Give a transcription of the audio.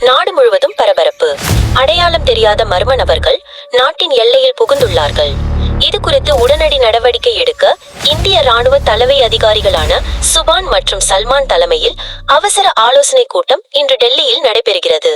நாடு முழுவதும் பரபரப்பு. அடையாளம் தெரியாத மர்ம நபர்கள் நாட்டின் எல்லையில் புகுந்துள்ளார்கள். இது குறித்து உடனடி நடவடிக்கை எடுக்க இந்திய ராணுவ தலைமை அதிகாரிகளான சுபான் மற்றும் சல்மான் தலைமையில் அவசர ஆலோசனை கூட்டம் இன்று டெல்லியில் நடைபெறுகிறது.